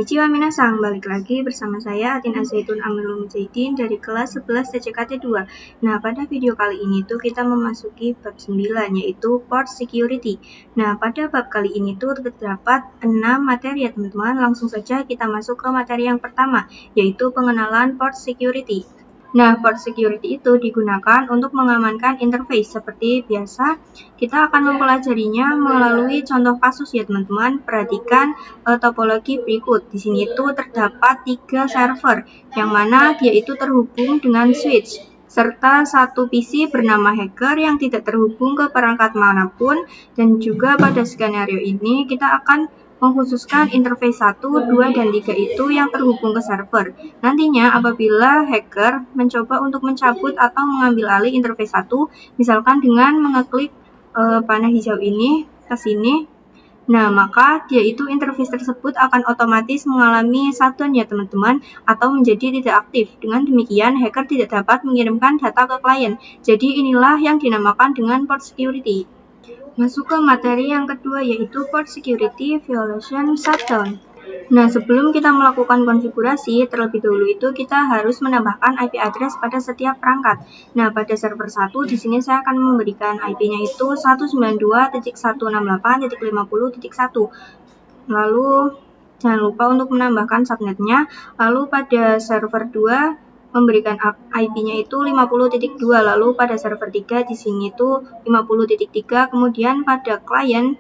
Konnichiwa minasang, balik lagi bersama saya Atin Azaitun Amirul Mujahidin dari kelas 11 TCKT 2. Nah, pada video kali ini tuh kita memasuki bab 9 yaitu Port Security. Nah, pada bab kali ini tuh terdapat 6 materi ya teman-teman. Langsung saja kita masuk ke materi yang pertama yaitu pengenalan Port Security. Nah, port security itu digunakan untuk mengamankan interface. Seperti biasa, kita akan mempelajarinya melalui contoh kasus ya teman-teman. Perhatikan topologi berikut. Di sini itu terdapat 3 server, yang mana dia itu terhubung dengan switch, serta satu PC bernama hacker yang tidak terhubung ke perangkat manapun. Dan juga pada skenario ini kita akan mengkhususkan interface 1, 2, dan 3 itu yang terhubung ke server. Nantinya apabila hacker mencoba untuk mencabut atau mengambil alih interface 1, misalkan dengan mengeklik panah hijau ini ke sini, nah maka dia itu interface tersebut akan otomatis mengalami shutdown ya teman-teman, atau menjadi tidak aktif. Dengan demikian hacker tidak dapat mengirimkan data ke klien. Jadi inilah yang dinamakan dengan port security. Masuk ke materi yang kedua yaitu Port Security Violation Shutdown. Nah, sebelum kita melakukan konfigurasi, terlebih dahulu itu kita harus menambahkan IP address pada setiap perangkat. Nah, pada server 1 di sini saya akan memberikan IP-nya itu 192.168.50.1. Lalu jangan lupa untuk menambahkan subnetnya. Lalu pada server 2 memberikan IP-nya itu 50.2, lalu pada server 3 di sini itu 50.3, kemudian pada klien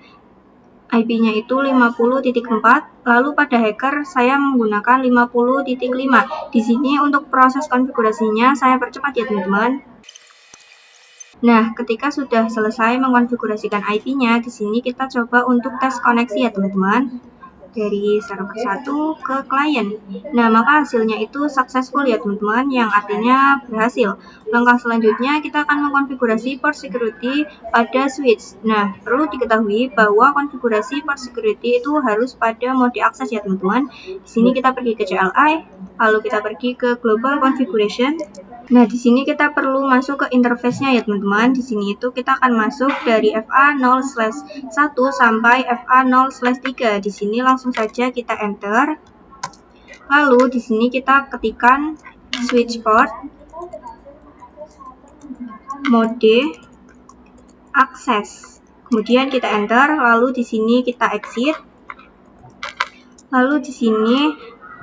IP-nya itu 50.4, lalu pada hacker saya menggunakan 50.5. Di sini untuk proses konfigurasinya saya percepat ya teman-teman. Nah, ketika sudah selesai mengkonfigurasikan IP-nya, di sini kita coba untuk tes koneksi ya teman-teman, dari server 1 ke klien. Nah, maka hasilnya itu successful ya teman-teman, yang artinya berhasil. Langkah selanjutnya kita akan mengkonfigurasi port security pada switch. Nah, perlu diketahui bahwa konfigurasi port security itu harus pada mode akses ya teman-teman. Di sini kita pergi ke CLI, lalu kita pergi ke global configuration. Nah, di sini kita perlu masuk ke interface-nya ya teman-teman. Di sini itu kita akan masuk dari FA0/1 sampai FA0/3. Di sini langsung saja kita enter. Lalu di sini kita ketikkan switch port, mode, akses. Kemudian kita enter, lalu di sini kita exit. Lalu di sini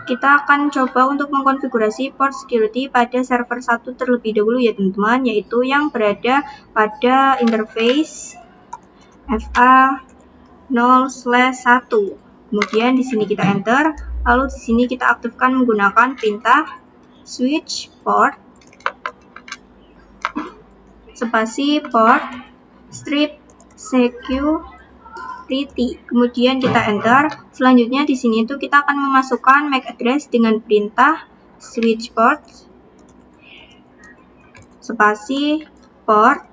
kita akan coba untuk mengkonfigurasi port security pada server 1 terlebih dahulu ya teman-teman, yaitu yang berada pada interface FA0/1. Kemudian di sini kita enter, lalu di sini kita aktifkan menggunakan perintah switch port spasi port strip security. Kemudian kita enter. Selanjutnya di sini itu kita akan memasukkan MAC address dengan perintah switch port spasi port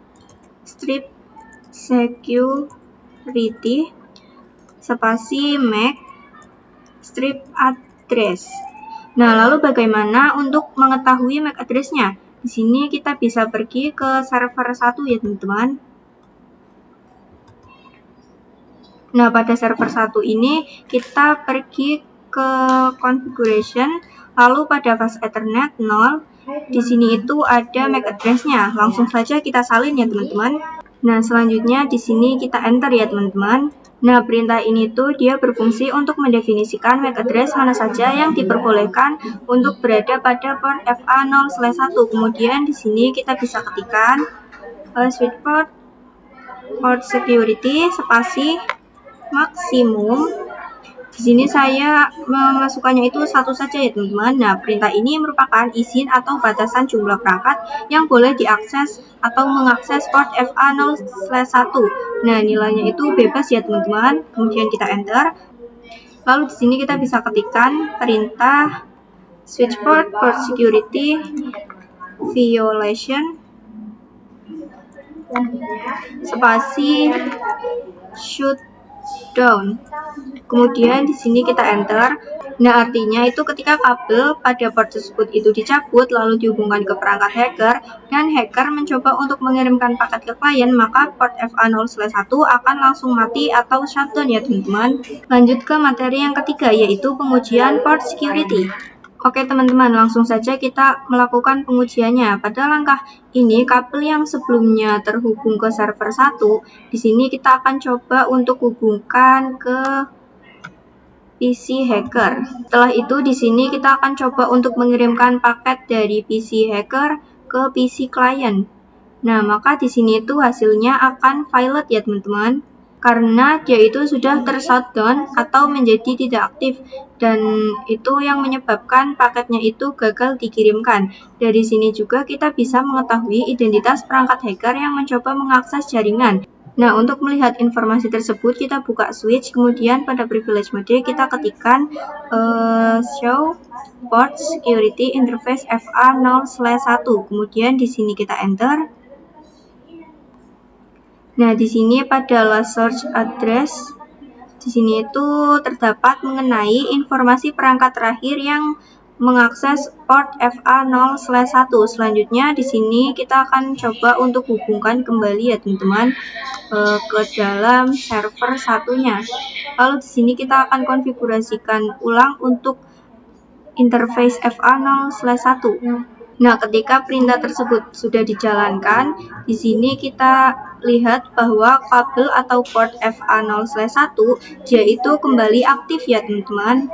strip security spasi MAC strip address. Nah, lalu bagaimana untuk mengetahui MAC address-nya? Di sini kita bisa pergi ke server 1 ya teman-teman. Nah, pada server 1 ini kita pergi ke configuration, lalu pada fast Ethernet 0, di sini itu ada MAC address-nya. Langsung saja kita salin ya teman-teman. Nah, selanjutnya di sini kita enter ya teman-teman. Nah, perintah ini tuh dia berfungsi untuk mendefinisikan MAC address mana saja yang diperbolehkan untuk berada pada port FA0/1. Kemudian di sini kita bisa ketikkan switch port security spasi maksimum. Di sini saya memasukkannya itu satu saja ya teman-teman. Nah, perintah ini merupakan izin atau batasan jumlah perangkat yang boleh diakses atau mengakses port FA0/1. Nah, nilainya itu bebas ya teman-teman. Kemudian kita enter. Lalu di sini kita bisa ketikkan perintah switch port security violation spasi shutdown. Kemudian di sini kita enter. Nah, artinya itu ketika kabel pada port tersebut itu dicabut lalu dihubungkan ke perangkat hacker dan hacker mencoba untuk mengirimkan paket ke klien, maka port FA0/1 akan langsung mati atau shutdown ya teman-teman. Lanjut ke materi yang ketiga, yaitu pengujian port security. Oke teman-teman, langsung saja kita melakukan pengujiannya. Pada langkah ini, kabel yang sebelumnya terhubung ke server 1, di sini kita akan coba untuk hubungkan ke PC hacker. Setelah itu, di sini kita akan coba untuk mengirimkan paket dari PC hacker ke PC client. Nah, maka di sini itu hasilnya akan violet ya teman-teman, karena dia itu sudah ter-shutdown atau menjadi tidak aktif, dan itu yang menyebabkan paketnya itu gagal dikirimkan. Dari sini juga kita bisa mengetahui identitas perangkat hacker yang mencoba mengakses jaringan. Nah, untuk melihat informasi tersebut, kita buka switch, kemudian pada privilege mode kita ketikkan show port security interface FA0/1. Kemudian di sini kita enter. Nah, di sini pada last search address, di sini itu terdapat mengenai informasi perangkat terakhir yang mengakses port FA0/1. Selanjutnya di sini kita akan coba untuk hubungkan kembali ya teman-teman ke dalam server satunya. Lalu di sini kita akan konfigurasikan ulang untuk interface FA0/1. Nah, ketika perintah tersebut sudah dijalankan, di sini kita lihat bahwa kabel atau port FA0/1 dia itu kembali aktif ya teman-teman.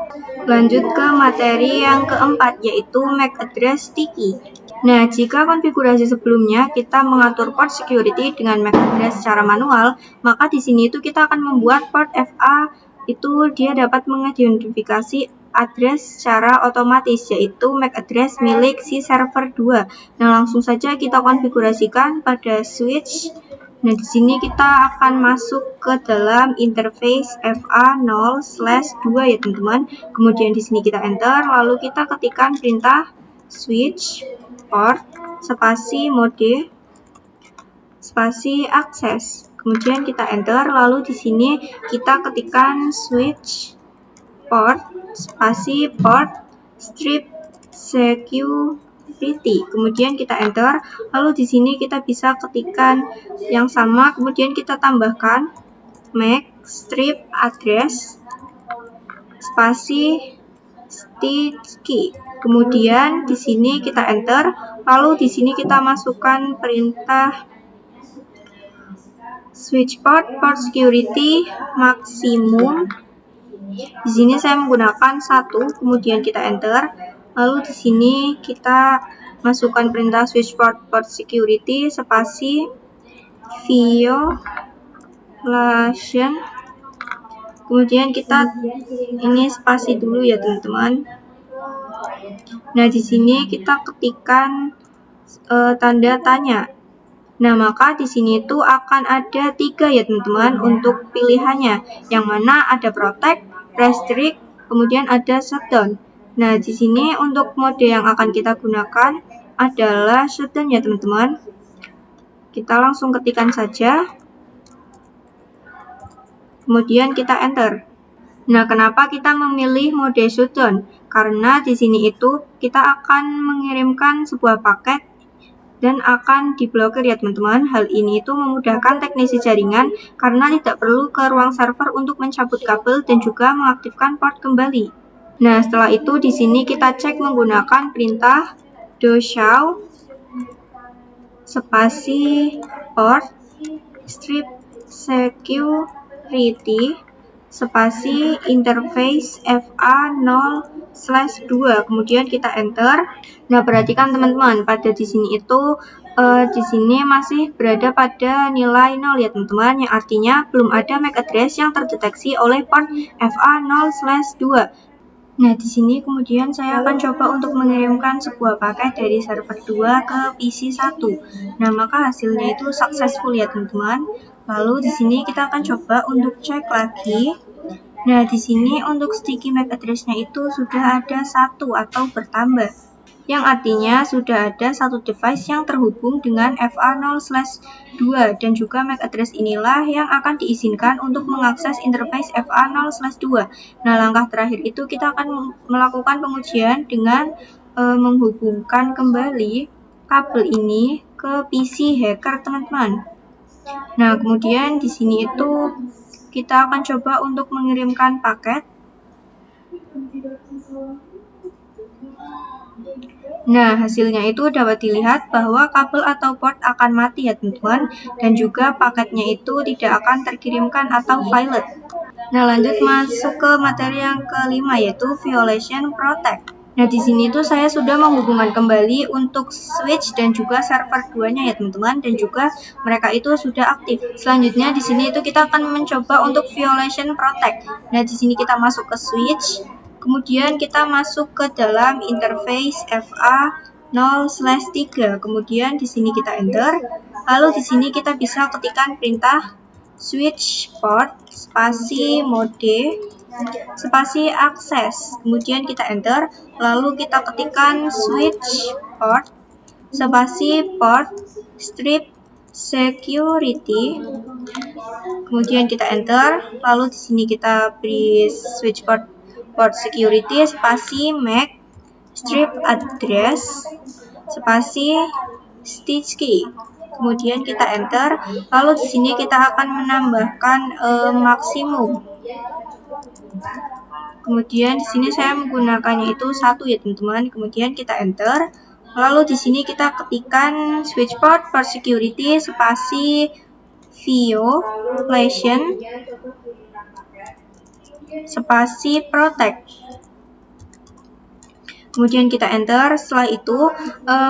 Lanjut ke materi yang keempat, yaitu MAC address sticky. Nah, jika konfigurasi sebelumnya kita mengatur port security dengan MAC address secara manual, maka di sini itu kita akan membuat port FA itu dia dapat mengidentifikasi address secara otomatis, yaitu MAC address milik si server 2. Nah, langsung saja kita konfigurasikan pada switch. Nah, di sini kita akan masuk ke dalam interface FA0/2 ya teman-teman. Kemudian di sini kita enter, lalu kita ketikkan perintah switch port spasi mode spasi akses. Kemudian kita enter, lalu di sini kita ketikkan switch port spasi port strip security. Kemudian kita enter, lalu di sini kita bisa ketikkan yang sama, kemudian kita tambahkan MAC strip address spasi sticky. Kemudian di sini kita enter, lalu di sini kita masukkan perintah switch port security maksimum. Di sini saya menggunakan 1, kemudian kita enter. Lalu di sini kita masukkan perintah switch port security spasi violation. Kemudian kita ini spasi dulu ya teman-teman. Nah, di sini kita ketikkan tanda tanya. Nah, maka di sini itu akan ada 3 ya teman-teman untuk pilihannya, yang mana ada protect, restrict, kemudian ada shutdown. Nah, di sini untuk mode yang akan kita gunakan adalah shutdown ya teman-teman. Kita langsung ketikkan saja, kemudian kita enter. Nah, kenapa kita memilih mode shutdown? Karena di sini itu kita akan mengirimkan sebuah paket dan akan diblokir ya teman-teman. Hal ini itu memudahkan teknisi jaringan karena tidak perlu ke ruang server untuk mencabut kabel dan juga mengaktifkan port kembali. Nah, setelah itu di sini kita cek menggunakan perintah do show spasi port strip security spasi interface FA0/2. Kemudian kita enter. Nah, perhatikan teman-teman, pada di sini itu di sini masih berada pada nilai 0 ya teman-teman, yang artinya belum ada MAC address yang terdeteksi oleh port FA0/2. Nah, di sini kemudian saya akan coba untuk mengirimkan sebuah paket dari server 2 ke PC 1. Nah, maka hasilnya itu successful ya teman-teman. Lalu di sini kita akan coba untuk cek lagi. Nah, di sini untuk sticky MAC address-nya itu sudah ada 1 atau bertambah. yang artinya sudah ada satu device yang terhubung dengan FA0/2 dan juga MAC address inilah yang akan diizinkan untuk mengakses interface FA0/2. Nah, langkah terakhir itu kita akan melakukan pengujian dengan menghubungkan kembali kabel ini ke PC hacker, teman-teman. Nah, kemudian di sini itu kita akan coba untuk mengirimkan paket. Nah, hasilnya itu dapat dilihat bahwa kabel atau port akan mati ya teman-teman, dan juga paketnya itu tidak akan terkirimkan atau failed. Nah, lanjut masuk ke materi yang kelima, yaitu violation protect. Nah, di sini tuh saya sudah menghubungkan kembali untuk switch dan juga server 2-nya ya teman-teman, dan juga mereka itu sudah aktif. Selanjutnya di sini itu kita akan mencoba untuk violation protect. Nah, di sini kita masuk ke switch, kemudian kita masuk ke dalam interface FA0/3. Kemudian di sini kita enter. Lalu di sini kita bisa ketikkan perintah switch port spasi mode spasi akses, kemudian kita enter, lalu kita ketikkan switch port spasi port strip security, kemudian kita enter, lalu di sini kita beri switch port security spasi MAC strip address spasi stitch key. Kemudian kita enter, lalu di sini kita akan menambahkan maksimum. Kemudian di sini saya menggunakannya itu 1 ya teman-teman. Kemudian kita enter, lalu di sini kita ketikkan switch port for security spasi violation spasi protect. Kemudian kita enter. Setelah itu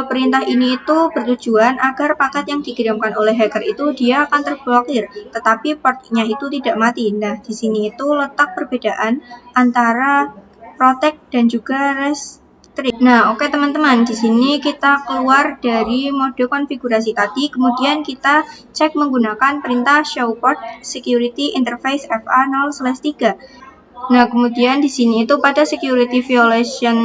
perintah ini itu bertujuan agar paket yang dikirimkan oleh hacker itu dia akan terblokir, tetapi portnya itu tidak mati. Nah, di sini itu letak perbedaan antara protect dan juga restrict. Nah, oke teman-teman, di sini kita keluar dari mode konfigurasi tadi, kemudian kita cek menggunakan perintah show port security interface FA0/3. Nah, kemudian di sini itu pada security violation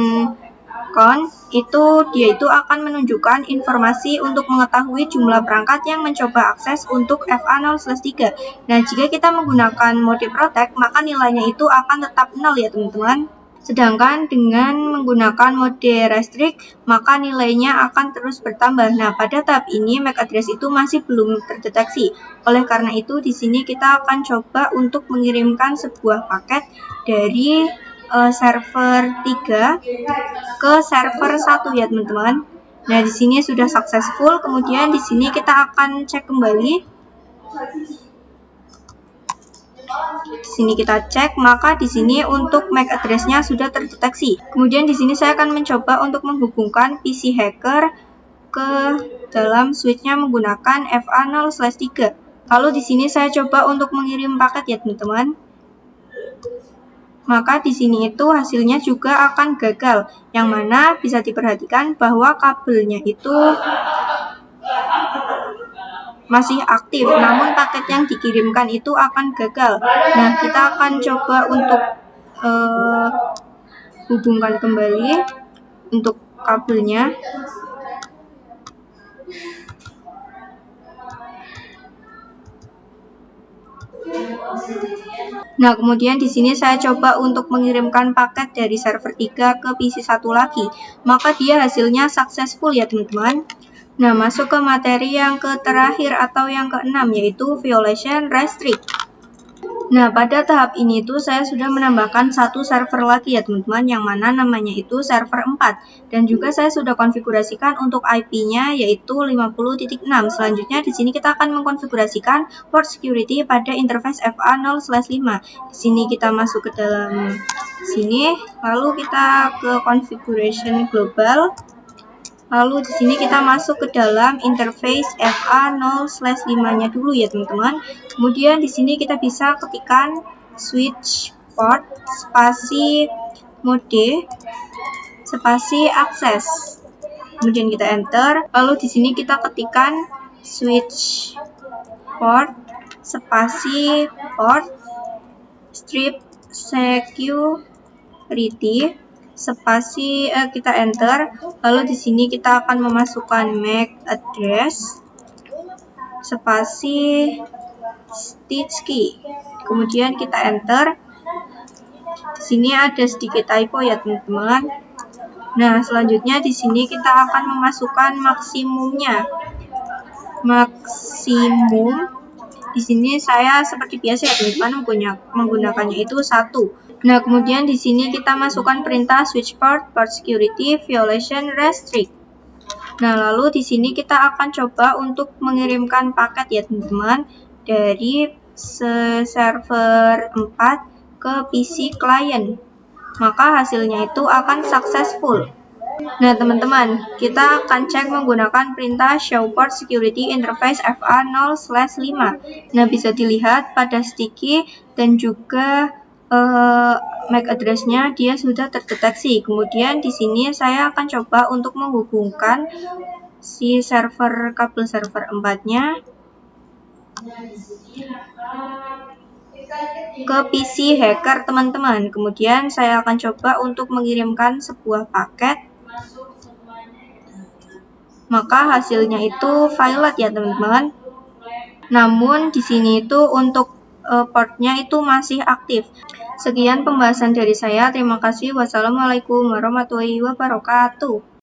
itu dia itu akan menunjukkan informasi untuk mengetahui jumlah perangkat yang mencoba akses untuk FA0/3. Nah, jika kita menggunakan mode protect, maka nilainya itu akan tetap 0 ya teman-teman. Sedangkan dengan menggunakan mode restrict, maka nilainya akan terus bertambah. Nah, pada tahap ini MAC address itu masih belum terdeteksi. Oleh karena itu, di sini kita akan coba untuk mengirimkan sebuah paket dari server 3 ke server 1 ya teman-teman. Nah, di sini sudah successful. Kemudian di sini kita akan cek kembali. Di sini kita cek, maka di sini untuk MAC address-nya sudah terdeteksi. Kemudian di sini saya akan mencoba untuk menghubungkan PC hacker ke dalam switch-nya menggunakan FA0/3. Lalu di sini saya coba untuk mengirim paket ya teman-teman. Maka di sini itu hasilnya juga akan gagal, yang mana bisa diperhatikan bahwa kabelnya itu masih aktif, namun paket yang dikirimkan itu akan gagal. Nah, kita akan coba untuk hubungkan kembali untuk kabelnya. Nah, kemudian di sini saya coba untuk mengirimkan paket dari server 3 ke PC 1 lagi. Maka dia hasilnya successful ya teman-teman. Nah, masuk ke materi yang terakhir atau yang keenam, yaitu violation restrict. Nah, pada tahap ini tuh saya sudah menambahkan satu server lagi ya teman-teman, yang mana namanya itu server 4. Dan juga saya sudah konfigurasikan untuk IP-nya yaitu 50.6. Selanjutnya di sini kita akan mengkonfigurasikan port security pada interface FA0/5. Di sini kita masuk ke dalam sini, lalu kita ke configuration global. Lalu di sini kita masuk ke dalam interface FA0/5-nya dulu ya teman-teman. Kemudian di sini kita bisa ketikkan switch port spasi mode spasi akses. Kemudian kita enter. Lalu di sini kita ketikkan switch port spasi port strip security. spasi kita enter, lalu di sini kita akan memasukkan MAC address spasi stitch key, kemudian kita enter. Di sini ada sedikit typo ya teman-teman. Nah, selanjutnya di sini kita akan memasukkan maksimumnya. Maksimum di sini saya seperti biasa ya teman-teman menggunakannya itu 1. Nah, kemudian di sini kita masukkan perintah switch port security violation restrict. Nah, lalu di sini kita akan coba untuk mengirimkan paket ya teman-teman dari server 4 ke PC client. Maka hasilnya itu akan successful. Nah teman-teman, kita akan cek menggunakan perintah show port security interface FA0/5. Nah, bisa dilihat pada sticky dan juga MAC address-nya dia sudah terdeteksi. Kemudian di sini saya akan coba untuk menghubungkan si kabel server 4-nya ke PC hacker teman-teman. Kemudian saya akan coba untuk mengirimkan sebuah paket, maka hasilnya itu violet ya teman-teman. Namun di sini itu untuk portnya itu masih aktif. Sekian pembahasan dari saya. Terima kasih. Wassalamualaikum warahmatullahi wabarakatuh.